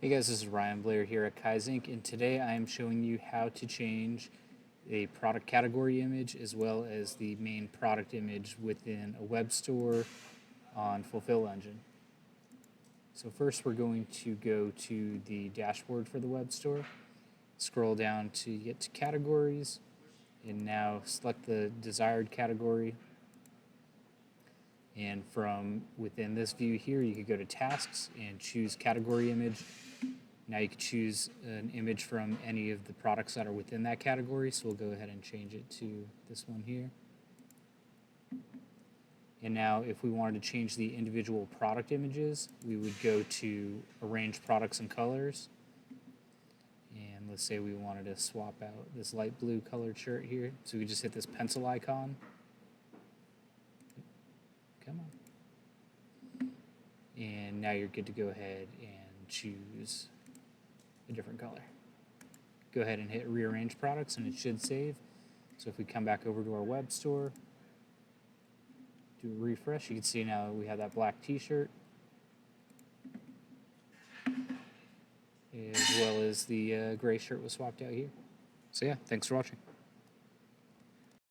Hey guys, this is Ryan Blair here at Kaizink, and today I am showing you how to change a product category image as well as the main product image within a web store on Fulfill Engine. So first we're going to go to the dashboard for the web store, scroll down to get to categories, and now select the desired category. And from within this view here, you could go to tasks and choose category image. Now you can choose an image from any of the products that are within that category. So we'll go ahead and change it to this one here. And now if we wanted to change the individual product images, we would go to Arrange Products and Colors. And let's say we wanted to swap out this light blue colored shirt here. So we just hit this pencil icon. Come on. And now you're good to go ahead and choose a different color. Go ahead and hit Rearrange Products and it should save. So if we come back over to our web store, do a refresh, you can see now we have that black t-shirt as well as the gray shirt was swapped out here. So yeah, thanks for watching.